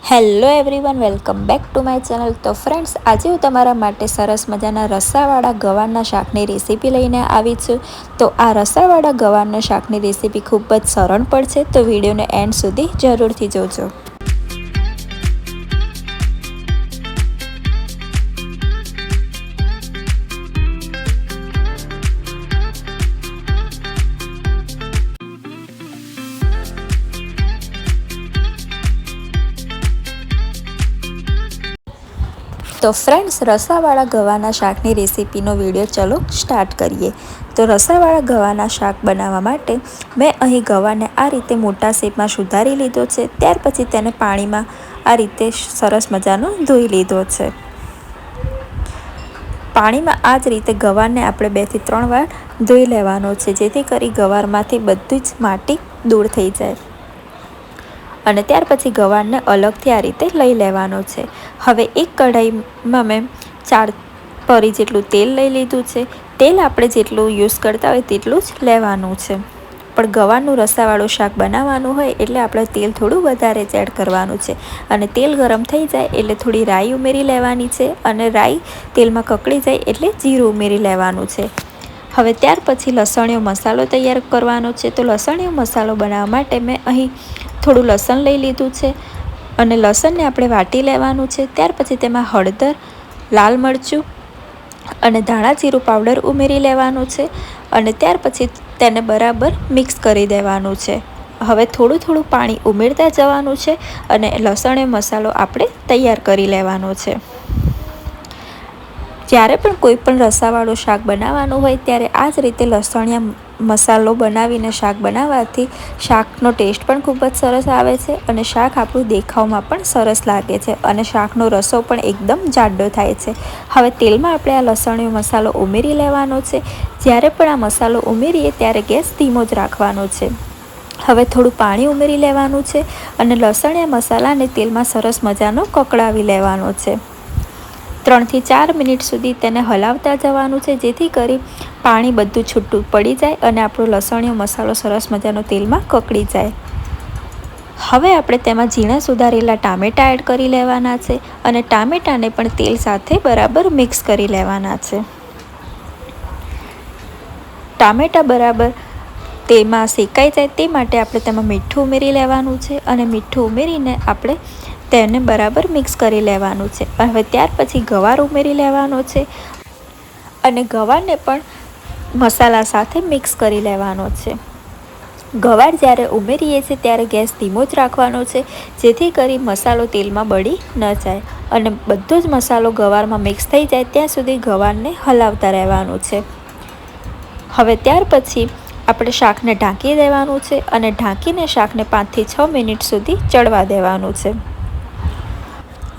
Hello everyone, welcome back to my channel. તો friends, આજે હું તમારા માટે સરસ મજાના રસાવાળા ગવારના શાકની રેસીપી લઈને આવી છું। તો આ રસાવાળા ગવારના શાકની રેસીપી ખૂબ જ સરળ પણ છે, તો વિડીયોને એન્ડ સુધી જરૂરથી જોજો। તો ફ્રેન્ડ્સ, રસાવાળા ગવાના શાકની રેસીપીનો વિડીયો ચલો સ્ટાર્ટ કરીએ। તો રસાવાળા ગવાના શાક બનાવવા માટે મેં અહીં ગવાને આ રીતે મોટા શેપમાં સુધારી લીધો છે। ત્યાર પછી તેને પાણીમાં આ રીતે સરસ મજાનો ધોઈ લીધો છે। પાણીમાં આ જ રીતે ગવારને આપણે 2 થી 3 વાર ધોઈ લેવાનો છે, જેથી કરી ગવારમાંથી બધી જ માટી દૂર થઈ જાય। અને ત્યાર પછી ગવારને અલગથી આ રીતે લઈ લેવાનો છે। હવે એક કઢાઈમાં મેં 4 પરી જેટલું તેલ લઈ લીધું છે। તેલ આપણે જેટલું યુઝ કરતા હોય તેટલું જ લેવાનું છે, પણ ગવારનું રસાવાળું શાક બનાવવાનું હોય એટલે આપણે તેલ થોડું વધારે જ એડ કરવાનું છે। અને તેલ ગરમ થઈ જાય એટલે થોડી રાઈ ઉમેરી લેવાની છે, અને રાઈ તેલમાં કકળી જાય એટલે જીરું ઉમેરી લેવાનું છે। હવે ત્યાર પછી લસણીયો મસાલો તૈયાર કરવાનો છે। તો લસણીયો મસાલો બનાવવા માટે મેં અહીં થોડું લસણ લઈ લીધું છે, અને લસણને આપણે વાટી લેવાનું છે। ત્યાર પછી તેમાં હળદર, લાલ મરચું અને ધાણા જીરું પાવડર ઉમેરી લેવાનું છે, અને ત્યાર પછી તેને બરાબર મિક્સ કરી દેવાનું છે। હવે થોડું થોડું પાણી ઉમેરતા જવાનું છે, અને લસણીયો મસાલો આપણે તૈયાર કરી લેવાનો છે। જ્યારે પણ કોઈ પણ રસાવાળું શાક બનાવવાનું હોય ત્યારે આ જ રીતે લસણીયા મસાલો બનાવીને શાક બનાવવાથી શાકનો ટેસ્ટ પણ ખૂબ જ સરસ આવે છે, અને શાક આપણું દેખાવમાં પણ સરસ લાગે છે, અને શાકનો રસો પણ એકદમ જાડો થાય છે। હવે તેલમાં આપણે આ લસણીયો મસાલો ઉમેરી લેવાનો છે। જ્યારે પણ આ મસાલો ઉમેરીએ ત્યારે ગેસ ધીમો જ રાખવાનો છે। હવે થોડું પાણી ઉમેરી લેવાનું છે, અને લસણીયા મસાલાને તેલમાં સરસ મજાનો કકળાવી લેવાનો છે। 3 થી 4 મિનિટ સુધી તેને હલાવતા જવાનું છે, જેથી કરી પાણી બધું છૂટું પડી જાય અને આપણો લસણીયો મસાલો સરસ મજાનો તેલમાં કકળી જાય। હવે આપણે તેમાં ઝીણા સુધારેલા ટામેટાં એડ કરી લેવાના છે, અને ટામેટાને પણ તેલ સાથે બરાબર મિક્સ કરી લેવાના છે। ટામેટાં બરાબર તેમાં શેકાઈ જાય તે માટે આપણે તેમાં મીઠું ઉમેરી લેવાનું છે, અને મીઠું ઉમેરીને આપણે તેને બરાબર મિક્સ કરી લેવાનું છે। હવે ત્યાર પછી ગવાર ઉમેરી લેવાનો છે, અને ગવારને પણ મસાલા સાથે મિક્સ કરી લેવાનો છે। ગવાર જ્યારે ઉમેરીએ છીએ ત્યારે ગેસ ધીમો જ રાખવાનો છે, જેથી કરી મસાલો તેલમાં બળી ન જાય, અને બધો જ મસાલો ગવારમાં મિક્સ થઈ જાય ત્યાં સુધી ગવારને હલાવતા રહેવાનું છે। હવે ત્યાર પછી આપણે શાકને ઢાંકી દેવાનું છે, અને ઢાંકીને શાકને 5 થી 6 મિનિટ સુધી ચડવા દેવાનું છે।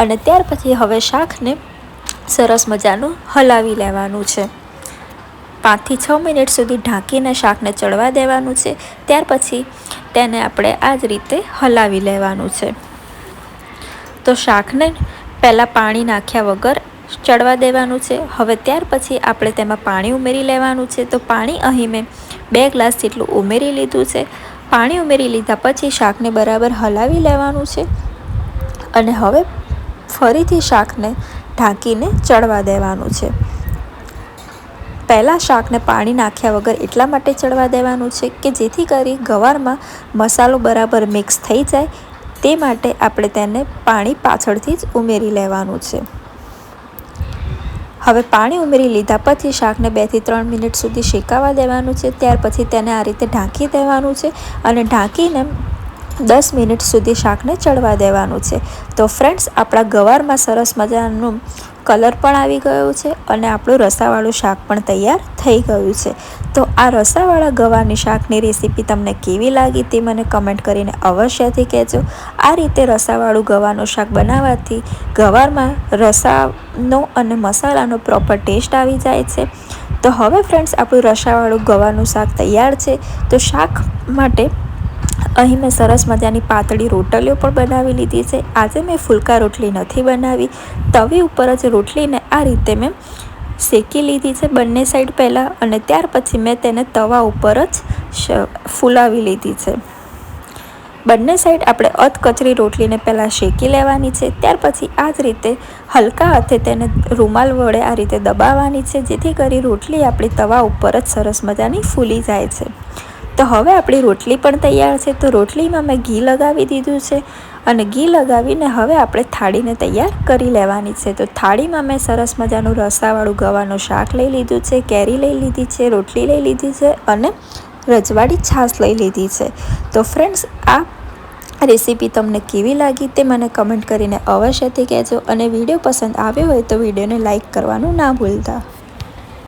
અને ત્યાર પછી હવે શાકને સરસ મજાનું હલાવી લેવાનું છે। 5 થી 6 મિનિટ સુધી ઢાંકીને શાકને ચડવા દેવાનું છે। ત્યાર પછી તેને આપણે આ જ રીતે હલાવી લેવાનું છે। તો શાકને પહેલાં પાણી નાખ્યા વગર ચડવા દેવાનું છે। હવે ત્યાર પછી આપણે તેમાં પાણી ઉમેરી લેવાનું છે। તો પાણી અહીં મેં 2 ગ્લાસ જેટલું ઉમેરી લીધું છે। પાણી ઉમેરી લીધા પછી શાકને બરાબર હલાવી લેવાનું છે, અને હવે ફરીથી શાકને ઢાંકીને ચડવા દેવાનું છે। પહેલાં શાકને પાણી નાખ્યા વગર એટલા માટે ચડવા દેવાનું છે કે જેથી કરી ગવારમાં મસાલો બરાબર મિક્સ થઈ જાય, તે માટે આપણે તેને પાણી પાછળથી જ ઉમેરી લેવાનું છે। હવે પાણી ઉમેરી લીધા પછી શાકને 2 થી 3 મિનિટ સુધી શેકાવા દેવાનું છે। ત્યાર પછી તેને આ રીતે ઢાંકી દેવાનું છે, અને ઢાંકીને 10 મિનિટ સુધી શાકને ચડવા દેવાનું છે। તો ફ્રેન્ડ્સ, આપણા ગવારમાં સરસ મજાનું કલર પણ આવી ગયો છે, અને આપણું રસાવાળું શાક પણ તૈયાર થઈ ગયું છે। તો આ રસાવાળા ગવારની શાકની રેસીપી તમને કેવી લાગી તે મને કમેન્ટ કરીને અવશ્યથી કહેજો। આ રીતે રસાવાળું ગવાનું શાક બનાવવાથી ગવારમાં રસાનો અને મસાલાનો પ્રોપર ટેસ્ટ આવી જાય છે। તો હવે ફ્રેન્ડ્સ, આપણું રસાવાળું ગવાનું શાક તૈયાર છે। તો શાક માટે અહીં મેં સરસ મજાની પાતળી રોટલીઓ પણ બનાવી લીધી છે। આજે મેં ફુલકા રોટલી નથી બનાવી, તવી ઉપર જ રોટલીને આ રીતે મેં શેકી લીધી છે બંને સાઈડ પહેલાં, અને ત્યાર પછી મેં તેને તવા ઉપર જ ફૂલાવી લીધી છે। બંને સાઈડ આપણે અધકચરી રોટલીને પહેલાં શેકી લેવાની છે, ત્યાર પછી આ જ રીતે હલકા હાથે તેને રૂમાલ વડે આ રીતે દબાવવાની છે, જેથી કરી રોટલી આપણી તવા ઉપર જ સરસ મજાની ફૂલી જાય છે। તો હવે આપણી રોટલી પણ તૈયાર છે। તો રોટલીમાં મેં ઘી લગાવી દીધું છે અને ઘી લગાવીને હવે આપણે થાળીને તૈયાર કરી લેવાની છે। તો થાળીમાં મેં સરસ મજાનું રસાવાળું ગવાનું શાક લઈ લીધું છે, કેરી લઈ લીધી છે, રોટલી લઈ લીધી છે અને રજવાડી છાશ લઈ લીધી છે। તો ફ્રેન્ડ્સ, આ રેસીપી તમને કેવી લાગી તે મને કમેન્ટ કરીને અવશ્યથી કહેજો અને વિડીયો પસંદ આવ્યો હોય તો વિડીયોને લાઈક કરવાનું ના ભૂલતા।